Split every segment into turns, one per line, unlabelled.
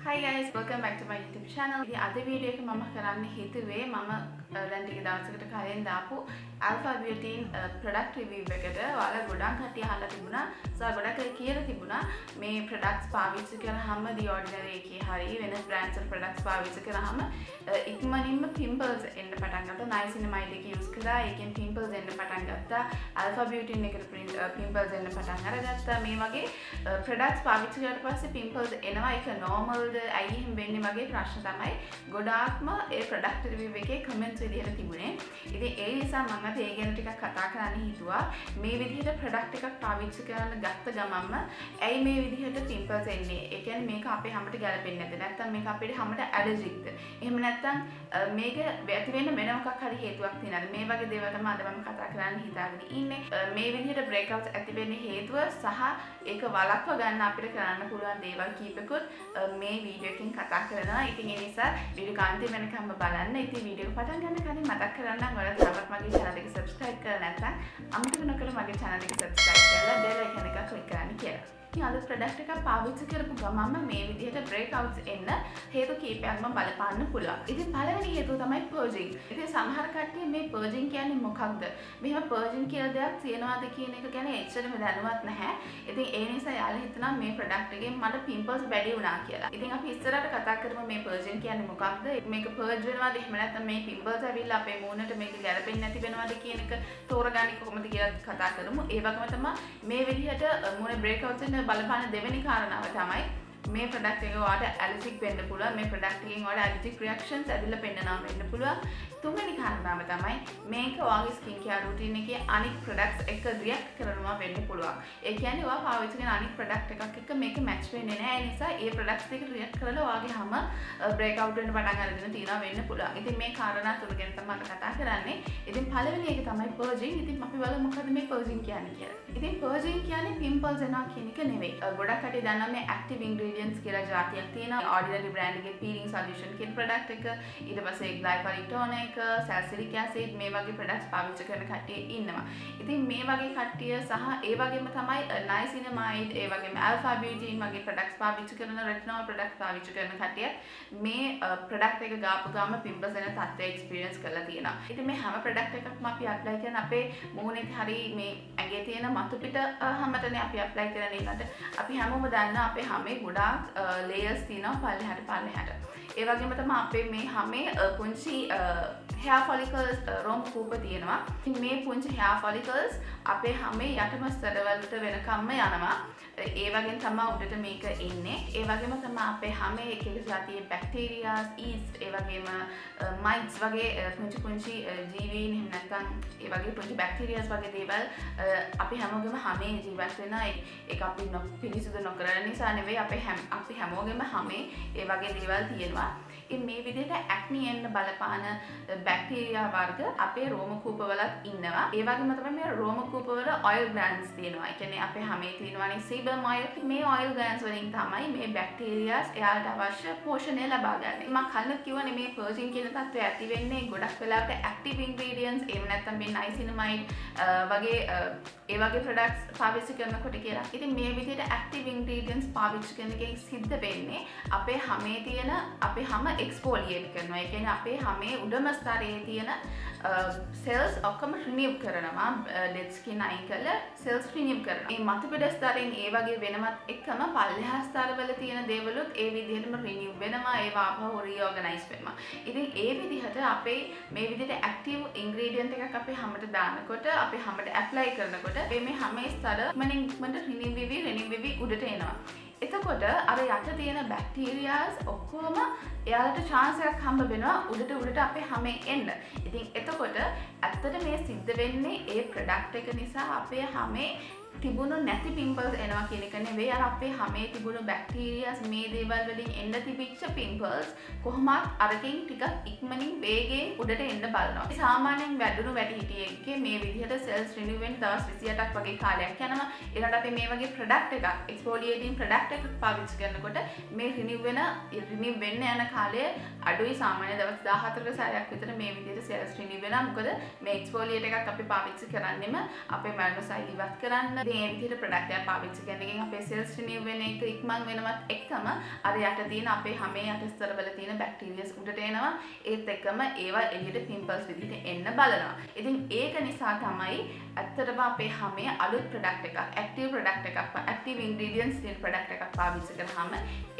Hi guys, welcome back to my YouTube channel. ඉතින් අද video එක මම කරන්න හිතුවේ මම දැන් ටික දවසකට කලින් දාපු Alpha Butane product review එකට ඔයාලා ගොඩක් කට්ටිය අහලා තිබුණා. සෝ ගොඩක් අය කියලා තිබුණා මේ products පාවිච්චි කරාම The Ordinary එකේ හරි වෙනස් brands වල products පාවිච්චි කරාම ඉක්මනින්ම pimples එන්න පටන් ගත්තා. Niacinamide එක use කරා. ඒකෙන් pimples එන්න පටන් ගත්තා. Alpha Butane එකට pimples එන්න පටන් අරගත්තා. මේ වගේ products පාවිච්චි කරලා පස්සේ pimples එනවා. ඒක normal ඇයි එහෙම වෙන්නේ වගේ ප්‍රශ්න තමයි ගොඩාක්ම ඒ ප්‍රොඩක්ට් රිවිව් එකේ කමෙන්ට්ස් විදිහට තිබුණේ. ඉතින් ඒ නිසා මම අද ඒ ගැන ටිකක් කතා කරන්න හිතුවා. මේ විදිහට ප්‍රොඩක්ට් එකක් පාවිච්චි කරන්න ගත්ත ගමන්ම ඇයි මේ විදිහට පිම්පල්ස් එන්නේ? ඒ කියන්නේ මේක අපේ හැමට ගැලපෙන්නේ නැද්ද? නැත්නම් මේක අපේ හැමට ඇලර්ජික්ද? එහෙම නැත්නම් මේක ඇති වෙන්න වෙන මොකක් හරි හේතුවක් තියෙනවද? මේ වගේ දේවල් තමයි අද මම කතා කරන්න හිතාගෙන ඉන්නේ. මේ විදිහට බ්‍රේක්අවුට්ස් ඇති වෙන්නේ හේතුව සහ ඒක වළක්ව ගන්න අපිට කරන්න පුළුවන් දේවල් කීපකුත් මේ වීඩියෝ එකෙන් කතා කරනවා. ඉතින් ඒ නිසා වීඩියෝ කාන්තේ වෙනකම්ම බලන්න. ඉතින් වීඩියෝ එක පටන් ගන්න කලින් මතක් කරන්නම් ඔයාලා තාමත් මගේ channel එක subscribe කරලා නැත්නම් අමතක නොකර මගේ channel එක subscribe කරලා bell icon එක click කරන්න කියලා. ඉතින් අද ප්‍රොඩක්ට් එකක් පාවිච්චි කරපු ගමන්ම මේ විදිහට breakouts එන්න හේතු කීපයක්ම බලපාන්න පුළුවන්. ඉතින් පළවෙනි හේතුව තමයි purging. ඉතින් සමහර කට්ටිය මේ purging කියන්නේ මොකක්ද? මෙහෙම purging කියලා දෙයක් තියනවාද කියන එක ගැන එච්චරම දැනුවත් නැහැ. ඉතින් ඒ නිසා යාළුවා හිතනවා මේ ප්‍රොඩක්ට් එකෙන් මට pimples වැඩි වුණා කියලා. ඉතින් අපි ඉස්සරහට කතා කරමු මේ purging කියන්නේ මොකක්ද? මේක purge වෙනවද? එහෙම නැත්නම් මේ pimples ඇවිල්ලා අපේ මූණට මේක ගැලපෙන්නේ නැති වෙනවද කියන එක තෝරගන්නේ කොහොමද කියලා කතා කරමු. ඒ වගේම තමයි මේ විදිහට මූණේ breakouts එන්න බලපාන දෙවෙනි කාරණාව තමයි මේ ප්‍රොඩක්ට් එක ඔයාලට ඇලර්ජික් වෙන්න පුළුවන්. මේ ප්‍රොඩක්ට් එකෙන් ඔයාලට ඇලර්ජික් රියැක්ෂන්ස් ඇවිල්ලා පෙන්නනවා වෙන්න පුළුවන්. තුන්වෙනි කාරණාව තමයි මේක ඔයාගේ ස්කින් කෙයාර් රුටීන් එකේ අනිත් ප්‍රොඩක්ට්ස් එක්ක රියැක්ට් කරනවා වෙන්න පුළුවන්. ඒ කියන්නේ ඔයා පාවිච්චි කරන අනිත් ප්‍රොඩක්ට් එකක් එක්ක මේක මැච් වෙන්නේ නැහැ. ඒ නිසා ඒ ප්‍රොඩක්ට්ස් එක්ක රියැක්ට් කරලා ඔයාගේ හැම බ්‍රේක්අවුට් වෙන්න පටන් අරගෙන තියෙනවා වෙන්න පුළුවන්. ඉතින් මේ කාරණා තුන ගැන තමයි අපි කතා කරන්නේ. ඉතින් පළවෙනි එක තමයි purging. ඉතින් අපි බලමු මොකද්ද මේ purging කියන්නේ කියලා. ඉතින් purging කියන්නේ pimples එනවා කියන එක නෙවෙයි. ගොඩක් කටේ දන්නා මේ active ingredients කියලා જાතියක් තියෙනවා. Ordinary brand එකේ peeling solution කියන ප්‍රොඩක්ට් එක, ඊට පස්සේ glycolic එක, salicylic acid මේ වගේ ප්‍රොඩක්ට්ස් පාවිච්චි කරන කට්ටිය ඉන්නවා. ඉතින් මේ වගේ කට්ටිය සහ ඒ වගේම තමයි niacinamide, ඒ වගේම alpha butane වගේ ප්‍රොඩක්ට්ස් පාවිච්චි කරන retinol ප්‍රොඩක්ට්ස් පාවිච්චි කරන කට්ටිය මේ ප්‍රොඩක්ට් එක ගාපු ගාම pimples එන තත්ත්වය experience කරලා තියෙනවා. ඉතින් මේ හැම ප්‍රොඩක්ට් එකක්ම අපි apply කරන අපේ මූණේ හරි මේ ඇඟේ තියෙන මතු පිට හැමතැන අපි apply කරන එකට අපි හැමෝම දන්නා අපේ හැමේ ගොඩාක් layers තියෙනවා පල්ලෙහාට. ඒ වගේම තමයි අපේ මේ හැමේ පුංචි hair follicles රෝම කූප තියෙනවා. ඉතින් මේ පුංචි hair follicles අපේ හැමේ යටම ස්තරවලට වෙනකම්ම යනවා. ඒ වගේම තමයි උඩට මේක එන්නේ. ඒ වගේම තමයි අපේ හැමේ එක එක જાතියේ bacterias, yeast, ඒ වගේම mites වගේ පුංචි ජීවීන් එහෙම නැත්නම් ඒ වගේ පුංචි bacterias වගේ දේවල් අපි හැමෝගෙම හැමේ ජීවත් වෙන ඒක අපි පිළිසුදු නොකරන නිසා නෙවෙයි අපි හැමෝගෙම හැමේ ඒ වගේ දේවල් තියෙනවා. ඉතින් මේ විදිහට acne එන්න බලපාන බැක්ටීරියා වර්ග අපේ රෝම කූපවලත් ඉන්නවා. ඒ වගේම තමයි මේ රෝම කූපවල oil glands තියෙනවා. ඒ කියන්නේ අපේ හැමේ තියෙනවානේ sebum oil. මේ oil glands වලින් තමයි මේ බැක්ටීරියාස් එයාලට අවශ්‍ය පෝෂණය ලබා ගන්න. මම කලින් කිව්වනේ මේ purging කියන තත්ත්වය ඇති වෙන්නේ ගොඩක් වෙලාවට active ingredients එහෙම නැත්නම් මේ niacinamide වගේ ඒ වගේ products පාවිච්චි කරනකොට කියලා. ඉතින් මේ විදිහට active ingredients පාවිච්චි කරන එකෙන් සිද්ධ වෙන්නේ අපේ හැමේ තියෙන අපේ හැම exfoliate කරනවා. ඒ කියන්නේ අපේ හැමේ උඩම ස්තරයේ තියෙන cells ඔක්කොම renew කරනවා. dead skin අයින් කරලා cells renew කරනවා. මේ මතු පිට ස්තරයෙන් ඒ වගේ වෙනමත් එක්කම පල්ලෙහා ස්තරවල තියෙන දේවලුත් ඒ විදිහටම renew වෙනවා. ඒවා ආපහු reorganize වෙනවා. ඉතින් ඒ විදිහට අපේ මේ විදිහට active ingredient එකක් අපේ හැමට දානකොට අපේ හැමට apply කරනකොට මේ හැමේ ස්තර ඉක්මනට renew වෙවි උඩට එනවා. එතකොට අර යට තියෙන බැක්ටීරියාස් ඔක්කොම එයාලට chance එකක් හම්බ වෙනවා උඩට අපේ හැමේ එන්න. ඉතින් එතකොට ඇත්තට මේ සිද්ධ වෙන්නේ ඒ ප්‍රොඩක්ට් එක නිසා අපේ හැමේ තිබුණු නැති pimples එනවා කියන එක නෙවෙයි. අර අපේ හැමේ තිබුණු බැක්ටීරියාස් මේ දේවල් වලින් එන්න තිබිච්ච pimples කොහොමත් අරකින් ටිකක් ඉක්මනින් වේගයෙන් උඩට එන්න බලනවා. සාමාන්‍යයෙන් වැඩුණු වැඩිහිටියෙක්ගේ මේ විදිහට cells renew වෙන්න දවස් 28ක් වගේ කාලයක් යනවා. ඊළඟට අපි මේ වගේ product එකක් exfoliating product එකක් පාවිච්චි කරනකොට මේ renew වෙන්න යන කාලය අඩුයි. සාමාන්‍ය දවස් 14ක සැරයක් විතර මේ විදිහට cells renew වෙනවා. මොකද මේ exfoliate එකක් අපි පාවිච්චි කරන්නේම අපේ මැල්ම සෛල ඉවත් කරන්න ඉතින් මේ විදිහට ප්‍රොඩක්ට් එකක් පාවිච්චි කරන එකෙන් අපේ සෙල්ස් රිනිව් වෙන එක ඉක්මන් වෙනවත් එක්කම අර යට තියෙන අපේ හැමේ යට ස්තරවල තියෙන බැක්ටීරියාස් උඩට එනවා. ඒත් එක්කම ඒවා එළියට පිම්පල්ස් විදිහට එන්න බලනවා. ඉතින් ඒක නිසා තමයි ඇත්තටම අපේ හැමේ අලුත් ප්‍රොඩක්ට් එකක්, ඇක්ටිව් ප්‍රොඩක්ට් එකක්, ඇක්ටිව් ඉන්ග්‍රීඩියන්ට්ස් තියෙන ප්‍රොඩක්ට් එකක් පාවිච්චි කරාම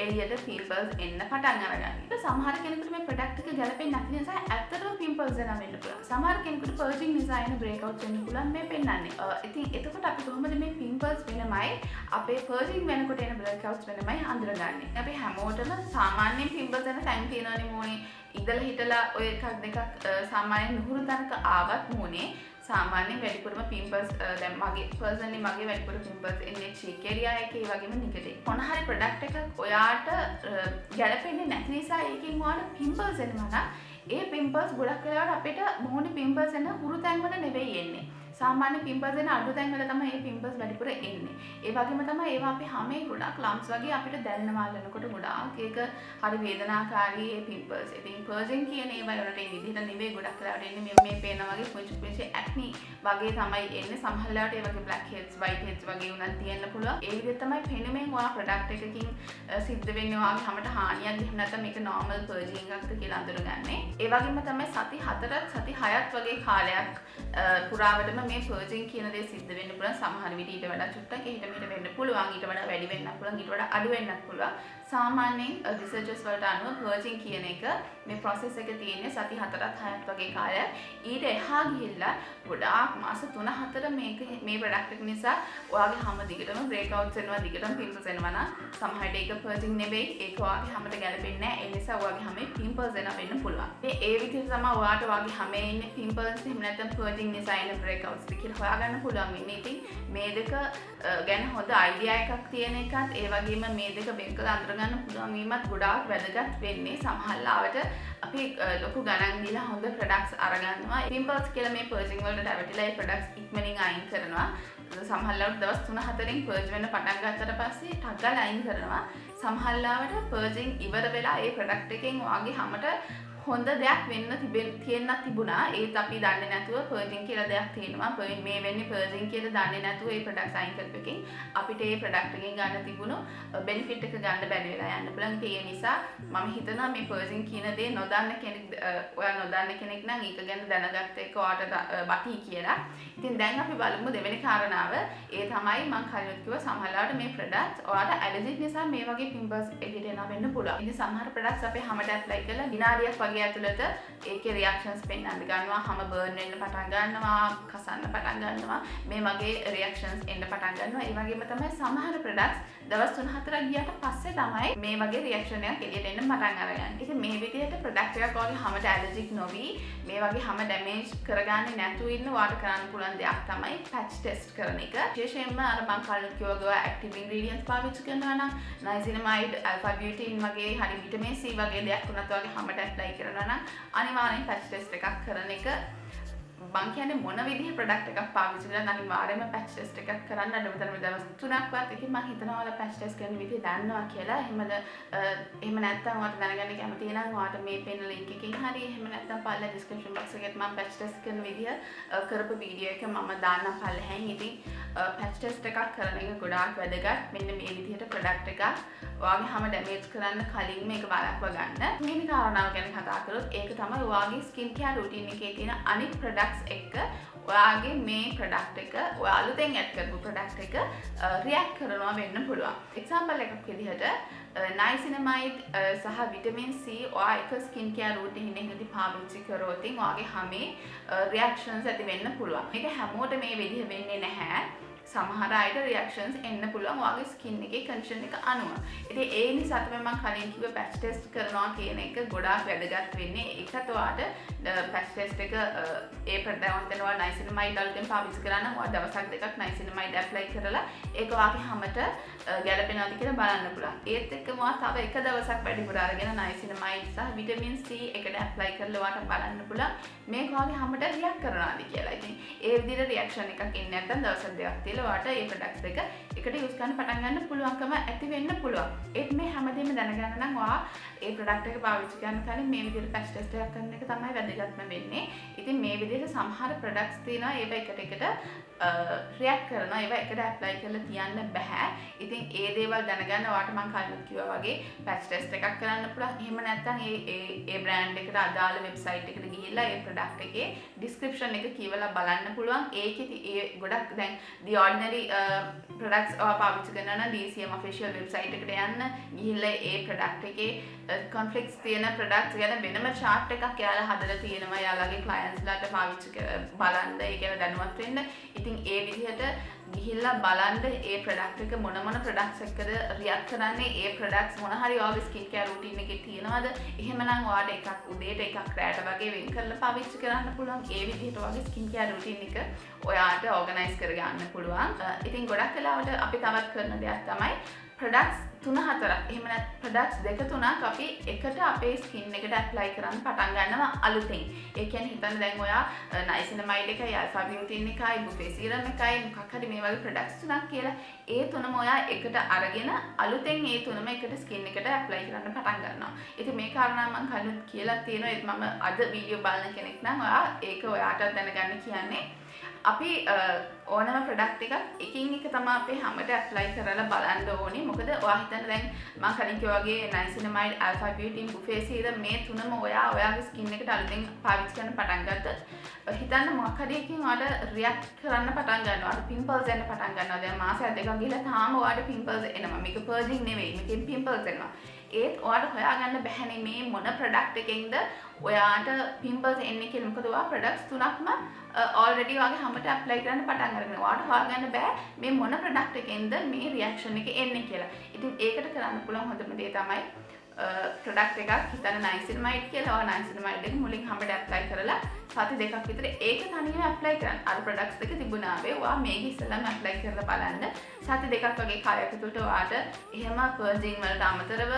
එළියට පිම්පල්ස් එන්න පටන් අරගන්නවා. ඒක සමහර කෙනෙකුට මේ ප්‍රොඩක්ට් එක ගැලපෙන්නේ නැති නිසා ඇත්තටම පිම්පල්ස් එනවා වෙන්න පුළුවන්. සමහර කෙනෙකුට පර්ජින් නිසා එන බ්‍රේක්අවුට්ස් වෙන්න පුළුවන් මේ පෙන්නන්නේ. ඉතින් එතකොට අපි කොහොමද මේ පිම්පල්ස් වෙනමයි අපේ පර්ජින් වෙනකොට එන බ්‍රේක්අවුට්ස් වෙනමයි අඳුරගන්නේ. අපි හැමෝටම සාමාන්‍යයෙන් පිම්පල්ස් එන ටයිම් තියෙනවනේ මොනේ. ඉඳලා හිටලා ඔය එකක් දෙකක් සාමාන්‍යයෙන් නුහුරු තැනක ආවත් මොනේ සාමාන්‍යයෙන් වැඩිපුරම පිම්පල්ස් දැන් මගේ පර්සනලි මගේ වැඩිපුර පිම්පල්ස් එන්නේ චීක් ඒරියා එකේ ඒ වගේම නිකටේ. මොන හරි ප්‍රොඩක්ට් එකක් ඔයාට ගැලපෙන්නේ නැති නිසා ඒකෙන් ඔයාලට පිම්පල්ස් එනවා නම් ඒ පිම්පල්ස් ගොඩක් වෙලාවට අපිට මොහොනේ පිම්පල්ස් එන හුරු තැන් වල නෙවෙයි එන්නේ. සාමාන්‍ය පිම්පල්ස් එන අඩු තැන් වල තමයි මේ පිම්පල්ස් වැඩිපුර එන්නේ. ඒ වගේම තමයි ඒවා අපි හැමේ ගොඩක් ලම්ස් වගේ අපිට දැනෙනවා ලනකොට ගොඩාක් ඒක හරි වේදනාකාරී ඒ පිම්පල්ස්. ඉතින් පර්ජින් කියන ඒවා වලට මේ විදිහට නෙවෙයි ගොඩක් වෙලාවට එන්නේ මේ පේන වගේ පුංචි පුංචි ඇක්නි වගේ තමයි එන්නේ. සමහර වෙලාවට ඒ වගේ බ්ලැක් හෙඩ්ස්, වයිට් හෙඩ්ස් වගේ උනත් තියෙන්න පුළුවන්. ඒ විදිහට තමයි පෙනුමෙන් ඔයා ප්‍රොඩක්ට් එකකින් සිද්ධ වෙන්නේ ඔයාගේ හැමට හානියක් එහෙම නැත්නම් මේක නෝමල් පර්ජින් එකක්ද කියලා අඳුරගන්නේ. ඒ වගේම තමයි සති 4ත් සති 6ත් වගේ කාලයක් පුරාවටම මේ පර්ජින් කියන දේ සිද්ධ වෙන්න පුළුවන්. සමහර විට ඊට වඩා චුට්ටක් එහෙට මෙහෙට වෙන්න පුළුවන්. ඊට වඩා වැඩි වෙන්නත් පුළුවන්. ඊට වඩා අඩු වෙන්නත් පුළුවන්. සාමාන්‍යයෙන් රිසර්චර්ස් වලට අනුව පර්ජින් කියන එක මේ process එක තියෙන්නේ සති 4ත් 6ත් වගේ කාලයක්. ඊට එහා ගිහිල්ලා ගොඩාක් මාස 3-4 මේක මේ ප්‍රොඩක්ට් එක නිසා ඔයාගේ හැම දිගටම බ්‍රේක්අවුට්ස් එනවා, දිගටම පිම්පල්ස් එනවා නම් සමහරට ඒක පර්ජින් නෙවෙයි. ඒක ඔයාගේ හැමට ගැලපෙන්නේ නැහැ. ඒ නිසා ඔයාගේ හැමේ පිම්පල්ස් එනවා වෙන්න පුළුවන්. ඒ විදිහට තමයි ඔයාට ඔයාගේ හැමේ ඉන්නේ පිම්පල්ස් එහෙම නැත්නම් පර්ජින් නිසා එන බ්‍රේක්අවුට්ස් කියලා හොයාගන්න පුළුවන් වෙන්නේ. ඉතින් මේ දෙක ගැන හොඳ අයිඩියා එකක් තියෙන එකත් ඒ වගේම මේ දෙක වෙන් කරලා අඳුරගන්න පුළුවන් වීමත් ගොඩාක් වැදගත් වෙන්නේ. සමහරවිට අපි ලොකු ගණන් දීලා හොඳ ප්‍රොඩක්ට්ස් අරගන්නවා. පිම්පල්ස් කියලා මේ පර්ජින් වලට ඇවිල්ලා ඒ ප්‍රොඩක්ට්ස් ඉක්මනින් අයින් කරනවා. සමහරවිට දවස් 3-4න් පර්ජ් වෙන්න පටන් ගත්තට පස්සේ ටක් ගාලා අයින් කරනවා. සමහරවිට පර්ජින් ඉවර වෙලා ඒ ප්‍රොඩක්ට් එකෙන් ඔයාගේ හැමට හොඳ දෙයක් වෙන්න තියෙන්නත් තිබුණා. ඒත් අපි දන්නේ නැතුව පර්ජින් කියලා දෙයක් තියෙනවා. මේ වෙන්නේ පර්ජින් කියලා දන්නේ නැතුව ඒ ප්‍රොඩක්ට්ස් අයින් කරපෙකින් අපිට ඒ ප්‍රොඩක්ට් එකෙන් ගන්න තිබුණු බෙනිෆිට් එක ගන්න බැරි වෙලා යන්න පුළුවන්. ඒ නිසා මම හිතනවා මේ පර්ජින් කියන දේ නොදන්න කෙනෙක් ඔයා නොදන්න කෙනෙක් නම් ඒක ගැන දැනගත්ත එක ඔයාට වටී කියලා. ඉතින් දැන් අපි බලමු දෙවෙනි කාරණාව. ඒ තමයි මම කලින් කිව්වා සමහරවිට මේ ප්‍රොඩක්ට්ස් ඔයාට ඇලර්ජික් නිසා මේ වගේ පිම්පල්ස් එළියට එනවා වෙන්න පුළුවන්. ඉතින් සමහර ප්‍රොඩක්ට්ස් අපේ හැමට ඇප්ලයි කරලා විනාඩියක් වගේ ඇතුළත ඒකේ රියැක්ෂන්ස් පෙන්වන්න ගන්නවා. හැම බර්න් වෙන්න පටන් ගන්නවා, කසන්න පටන් ගන්නවා. මේ වගේ රියැක්ෂන්ස් එන්න පටන් ගන්නවා. ඒ වගේම තමයි සමහර ප්‍රොඩක්ට්ස් දවස් 3-4 ගියාට පස්සේ තමයි මේ වගේ රියැක්ෂන් එකක් එළියට එන්න පටන් අරගන්නේ. ඉතින් මේ විදිහට ප්‍රොඩක්ට් එකක් වගේ හැමට ඇලර්ජික් නොවි මේ වගේ හැම ඩැමේජ් කරගන්නේ නැතුව ඉන්න ඔයාලට කරන්න පුළුවන් දෙයක් තමයි පැච් ටෙස්ට් කරන එක. විශේෂයෙන්ම අර මම කලින් කිව්වා ඇක්ටිව් ඉන්ග්‍රීඩියන්ට්ස් පාවිච්චි කරනවා නම් නයිසිනමයිඩ්, ඇල්ෆා බියුටින් වගේ හරි විටමින් C වගේ දෙයක් උනත් වගේ හැමට ඇප්ලයි කරනවා නම් අනිවාර්යෙන් පැච් ටෙස්ට් එකක් කරන එක මං කියන්නේ මොන විදිහේ ප්‍රොඩක්ට් එකක් පාවිච්චි කරලා අනිවාර්යයෙන්ම පැච් ටෙස්ට් එකක් කරන්න අඩුමතරම දවස් 3ක්වත් එකකින් මං හිතනවා ඔයාලා පැච් ටෙස්ට් කරන විදිහ දන්නවා කියලා. එහෙම නැත්නම් ඔයාලට දැනගන්න කැමති නම් ඔයාලට මේ පෙන්න link එකකින් හරි එහෙම නැත්නම් පල්ලා description box එකේ මම පැච් ටෙස්ට් කරන විදිහ කරපු වීඩියෝ එක මම දාන්නම් පල්ලෙහෙන්. ඉතින් පැච් ටෙස්ට් එකක් කරන එක ගොඩාක් වැදගත්. මෙන්න මේ විදිහට ප්‍රොඩක්ට් එකක් ඔයාගේ හැම ඩැමේජ් කරන්න කලින් මේක බලක්ව ගන්න. තුන්වෙනි කාරණාව ගැන කතා කරොත් ඒක තමයි ඔයාගේ ස්කින් කෙයාර් රුටීන් එකේ තියෙන අනිත් ප්‍රොඩක්ට්ස් එක්ක ඔයාගේ මේ ප්‍රොඩක්ට් එක ඔයා අලුතෙන් ඇඩ් කරපු ප්‍රොඩක්ට් එක රියැක්ට් කරනවා වෙන්න පුළුවන්. එක්සැම්පල් එකක් විදිහට නයිසිනමයිඩ් සහ විටමින් C ඔයා එක ස්කින් කෙයාර් රුටීන් එකකදී පාවිච්චි කරොත් ඔයාගේ හැමේ රියැක්ෂන්ස් ඇති වෙන්න පුළුවන්. මේක හැමෝටම මේ විදිහ වෙන්නේ නැහැ. සමහර අයට රියැක්ෂන්ස් එන්න පුළුවන් ඔයාගේ ස්කින් එකේ කන්ඩිෂන් එක අනුව. ඉතින් ඒ නිසා තමයි මම කලින් කිව්ව පැච් ටෙස්ට් කරනවා කියන එක ගොඩාක් වැදගත් වෙන්නේ. ඒකත් ඔයාට පැච් ටෙස්ට් එක ඒ ප්‍රොඩක්ට් එක ඔයා නයිසිනමයිඩ් වලින් පාවිච්චි කරා නම් ඔයා දවසක් දෙකක් නයිසිනමයිඩ් ඇප්ලයි කරලා ඒක ඔයාගේ හැමට ගැලපෙනවද කියලා බලන්න පුළුවන්. ඒත් එක්කම ඔයා තව එක දවසක් වැඩිපුර අරගෙන නයිසිනමයිඩ් සහ විටමින් C එකට ඇප්ලයි කරලා ඔයාට බලන්න පුළුවන් මේක ඔයාගේ හැමට රියැක්ට් කරනවාද කියලා. ඉතින් ඒ විදිහට රියැක්ෂන් එකක් එන්නේ නැත්නම් දවස් දෙකක් කියලා ඔයාට මේ ප්‍රොඩක්ට්ස් දෙක එකට යූස් කරන්න පටන් ගන්න පුළුවන්කම ඇති වෙන්න පුළුවන්. ඒත් මේ හැමදේම දැනගන්න නම් ඔයා මේ ප්‍රොඩක්ට් එක පාවිච්චි කරන කලින් මේ විදිහට පැච් ටෙස්ට් එකක් කරන එක තමයි වැදගත්ම වෙන්නේ. ඉතින් මේ විදිහට සමහර ප්‍රොඩක්ට්ස් තියෙනවා ඒවා එකට රියැක්ට් කරනවා. ඒවා එකට ඇප්ලයි කරලා තියන්න බෑ. ඉතින් ඒ දේවල් දැනගන්න ඔයාට මම කලින් කිව්වා වගේ පැච් ටෙස්ට් එකක් කරන්න පුළුවන්. එහෙම නැත්නම් ඒ බ්‍රෑන්ඩ් එකට අදාළ වෙබ්සයිට් එකට ගිහිල්ලා ඒ ප්‍රොඩක්ට් එකේ ඩිස්ක්‍රිප්ෂන් එක කියවලා බලන්න පුළුවන්. ඒකෙදි ඒ ගොඩක් දැන් The Ordinary products ඔයා පාවිච්චි කරනවා නම් DCM official website එකට යන්න ගිහිල්ලා ඒ ප්‍රොඩක්ට් එකේ conflicts තියෙන products ගැන වෙනම chart එකක් එයාලා හදලා තියෙනවා. එයාලගේ clients ලාට පාවිච්චි බලන්න ඒ ගැන දැනුවත් වෙන්න. ඉතින් ඒ විදිහට ගිහිල්ලා බලන්න ඒ ප්‍රොඩක්ට් එක මොන ප්‍රොඩක්ට්ස් එක්කද රියැක්ට් කරන්නේ, ඒ ප්‍රොඩක්ට්ස් මොන හරි ඔයාගේ ස්කින් කෙයාර් රූටින් එකේ තියෙනවද, එහෙමනම් ඔයාට එකක් උදේට එකක් රැට වගේ වෙන් කරලා පාවිච්චි කරන්න පුළුවන්. ඒ විදිහට ඔයාගේ ස්කින් කෙයාර් රූටින් එක ඔයාට ඕගනයිස් කරගන්න පුළුවන්. ඉතින් ගොඩක් වෙලාවට අපි තවත් කරන දෙයක් තමයි ප්‍රොඩක්ට්ස් 3-4ක් එහෙම නැත්නම් ප්‍රොඩක්ට්ස් 2-3ක් අපි එකට අපේ ස්කින් එකට ඇප්ලයි කරන්න පටන් ගන්නවා අලුතෙන්. ඒ කියන්නේ හිතන්න දැන් ඔයා නයිසිනමයිඩ් එකයි අල්ෆා බියුටින් එකයි බුෆේ සීරම් එකයි මොකක් හරි මේ වගේ ප්‍රොඩක්ට්ස් තුනක් කියලා ඒ තුනම ඔයා එකට අරගෙන අලුතෙන් ඒ තුනම එකට ස්කින් එකට ඇප්ලයි කරන්න පටන් ගන්නවා. ඉතින් මේ කාරණා මම කලින් කියලා තියෙනවා. ඒත් මම අද වීඩියෝ බලන කෙනෙක් නම් ඔයා ඒක ඔයාට දැනගන්න කියන්නේ අපි ඕනම ප්‍රොඩක්ට් එකක් එකින් එක තමයි අපේ හැමට ඇප්ලයි කරලා බලන්න ඕනේ. මොකද ඔයා හිතන්න දැන් මම කලින් කිව්වා වගේ නයිසිනමයිඩ් අල්ෆා බියුටින් බුෆේ සීරම් මේ තුනම ඔයාගේ ස්කින් එකට අලුතෙන් පාවිච්චි කරන්න පටන් ගත්තොත් හිතන්න මොකක් හරි එකකින් ඔයාට රියැක්ට් කරන්න පටන් ගන්නවා. ඔයාට පිම්පල්ස් එන්න පටන් ගන්නවා. දැන් මාසයක් දෙකක් ගිහලා තාම ඔයාට පිම්පල්ස් එනවා. මේක පර්ජින් නෙවෙයි. මේකෙන් පිම්පල්ස් එනවා. ඒත් ඔයාට හොයාගන්න බැහැනේ මේ මොන ප්‍රොඩක්ට් එකකින්ද ඔයාට පිම්පල්ස් එන්නේ කියලා. මොකද ඔයා ප්‍රොඩක්ට්ස් තුනක්ම already ඔයාගේ හැමට ඇප්ලයි කරන්න පටන් අරගෙන ඔයාට හොයාගන්න බෑ මේ මොන ප්‍රොඩක්ට් එකකින්ද මේ රියැක්ෂන් එක එන්නේ කියලා. ඉතින් ඒකට කරන්න පුළුවන් හොඳම දේ තමයි ප්‍රොඩක්ට් එකක් හිතන්න නයිසිනමයිඩ් කියලා. ඔයා නයිසිනමයිඩ් එක මුලින් හැමට ඇප්ලයි කරලා සති දෙකක් විතර ඒක තනියම ඇප්ලයි කරන්න. අර ප්‍රොඩක්ට්ස් දෙක තිබුණාවේ ඔයා මේක ඉස්සෙල්ලාම ඇප්ලයි කරලා බලන්න. සති දෙකක් වගේ කාලයක් ඇතුළත ඔයාට එහෙම පර්ජින් වලට අමතරව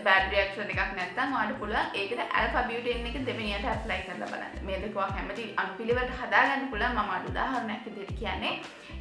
බෑඩ් රියැක්ෂන් එකක් නැත්නම් ඔයාට පුළුවන් ඒකට ඇල්ෆා බියුටින් එක දෙවෙනියට ඇප්ලයි කරලා බලන්න. මේ දෙක ඔයා හැමති අනුපිළිවෙලට හදාගන්න පුළුවන්. මම අද උදාහරණයක් විදිහට කියන්නේ.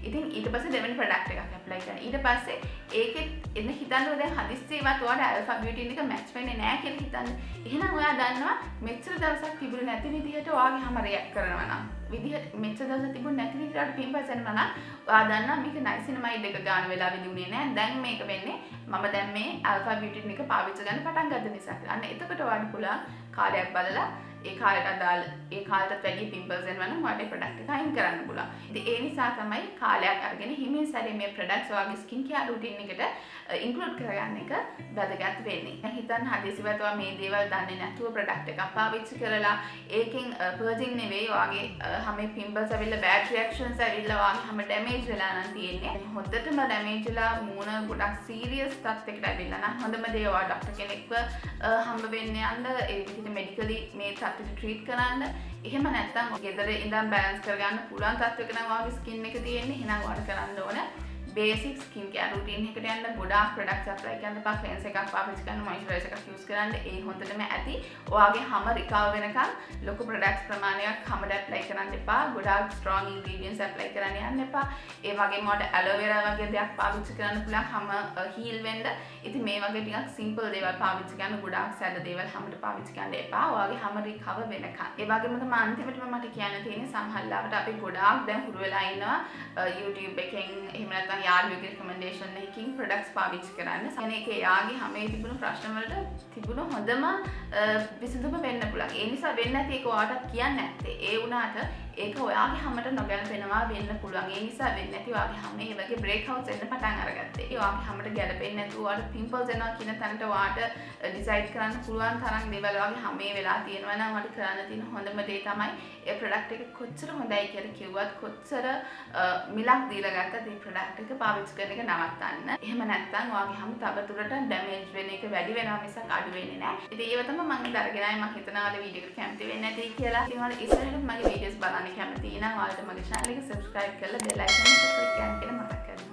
ඉතින් ඊට පස්සේ දෙවෙනි ප්‍රොඩක්ට් එකක් ඇප්ලයි කරන්න. ඊට පස්සේ ඒකෙත් එන්න හිතන්න දැන් හදිස්සියවත් ඔයාට ඇල්ෆා බියුටින් එක මැච් වෙන්නේ නැහැ කියලා හිතන්න. එහෙනම් ඔයා දන්නවා මෙච්චර දවසක් තිබුණේ නැති විදිහට ඔයාගේ හැම රියැක්ට් කරනවා නම් විදිහට මෙච්චර දවසක් තිබුණේ නැති විදිහට පිම්පල්ස් එනවා නම් ඔයා දන්නවා මේක නයිසිනමයිඩ් එක ගන්න වෙලාවෙදි උනේ නැහැ. දැන් මේක වෙන්නේ මම දැන් මේ අල්ෆා බියුටින් එක පාවිච්චි කරන්න පටන් ගත්ත නිසා. අන්න එතකොට ඔයාට පුළුවන් කාර්යයක් බලලා ඒ කාලයට අදාළ ඒ කාලයටත් වැඩි පිම්පල්ස් එනවා නම් ඔයාට ඒ ප්‍රොඩක්ට් එක අයින් කරන්න පුළුවන්. ඉතින් ඒ නිසා තමයි කාලයක් අරගෙන හිමින් සැරේ මේ ප්‍රොඩක්ට්ස් ඔයාගේ ස්කින් කෙයාර් රූටින් එකට ඉන්ක්ලූඩ් කරගන්න එක වැදගත් වෙන්නේ. දැන් හිතන්න හදිසියවත් ඔයා මේ දේවල් දන්නේ නැතුව ප්‍රොඩක්ට් එකක් පාවිච්චි කරලා ඒකෙන් පර්ජින් නෙවෙයි ඔයාගේ හැම පිම්පල්ස් ඇවිල්ලා බෑඩ් රියැක්ෂන්ස් ඇවිල්ලා ඔයාගේ හැම ඩැමේජ් වෙලා නම් තියෙන්නේ. හොඳටම ඩැමේජ් වෙලා මූණ ගොඩක් සීරියස් තත්යකට ඇවිල්ලා නම් හොඳම දේ ඔයා ડોක්ටර් කෙනෙක්ව හම්බ වෙන්න යන්න ඒ විදිහට මෙඩිකලි මේ තත්ත්වෙට ට්‍රීට් කරන්න. එහෙම නැත්නම් ගෙදර ඉඳන් බැලන්ස් කරගන්න පුළුවන් තත්ත්වයක නම් ඔයාගේ ස්කින් එක තියෙන්නේ. එහෙනම් ඔයාට කරන්න ඕන බේසික් ස්කින් කෙයාර් රූටින් එකකට යන්න. ගොඩාක් ප්‍රොඩක්ට්ස් ඇප්ලයි කරන්න එපා. ක්ලෙන්ස් එකක් පාවිච්චි කරන්න, මොයිස්චරයිසර් එකක් යූස් කරන්න. ඒ හොඳටම ඇති. ඔයාගේ හැම රිකවර් වෙනකන් ලොකු ප්‍රොඩක්ට්ස් ප්‍රමාණයක් හැමදාම ඇප්ලයි කරන්න එපා. ගොඩාක් ස්ට්‍රෝං ඉන්ග්‍රීඩියන්ට්ස් ඇප්ලයි කරන්න යන්න එපා. ඒ වගේම ඔයාලට ඇලෝවෙරා වගේ දෙයක් පාවිච්චි කරන්න පුළුවන් හැම හීල් වෙන්න. ඉතින් මේ වගේ ටිකක් සිම්පල් දේවල් පාවිච්චි කරන්න. ගොඩාක් සැඩ දේවල් හැමදාම පාවිච්චි කරන්න එපා. ඔයාගේ හැම රිකවර් වෙනකන්. ඒ වගේම තමයි අන්තිමටම මට කියන්න තියෙන්නේ සමහරවිට අපි ගොඩාක් දැන් හුරු වෙලා ඉන්නවා YouTube එකෙන් එහෙම නැත්නම් යාළුවෙකුගේ recommendation එකකින් products පාවිච්චි කරන්න. يعني ඒක යාගේ හැමේ තිබුණු ප්‍රශ්න වලට තිබුණු හොඳම විසඳුම වෙන්න පුළුවන්. ඒ නිසා වෙන්නේ නැති ඒක ඔයාලට කියන්නේ නැත්තේ. ඒ වුණාට ඒක ඔයාගේ හැමට නොගැලපෙනවා වෙන්න පුළුවන්. ඒ නිසා වෙන්නේ නැති ඔයාගේ හැමේ මේ වගේ බ්‍රේක් අවුට්ස් එන්න පටන් අරගත්තේ. ඒ ඔයාගේ හැමට ගැලපෙන්නේ නැතුව ඔයාලට පිම්පල්ස් එනවා කියන තැනට ඔයාට ඩිසයිඩ් කරන්න පුළුවන් තරම් දේවල් ඔයාගේ හැමේ වෙලා තියෙනවා නම් ඔයාලට කරන්න තියෙන හොඳම දේ තමයි ඒ ප්‍රොඩක්ට් එක කොච්චර හොඳයි කියලා කිව්වත් කොච්චර මිලක් දීලා ගත්තත් ඒ ප්‍රොඩක්ට් එක පාවිච්චි කරන එක නවත්තන්න. එහෙම නැත්නම් ඔයාගේ හැම තවදුරටත් ඩැමේජ් වෙන එක වැඩි වෙනවා මිසක් අඩු වෙන්නේ නැහැ. ඉතින් ඒව තමයි මම අරගෙන ආයේ මම හිතනවා අද වීඩියෝ එකට කැමති වෙන්නේ නැති කියලා. ඉතින් ඔයාලා ඉස්සරහට මගේ වීඩියෝස් බලන්න කැමති නම් ඔයාලට මගේ channel එක subscribe කරලා bell icon එක click කරන්න කියලා මතක් කරගන්න.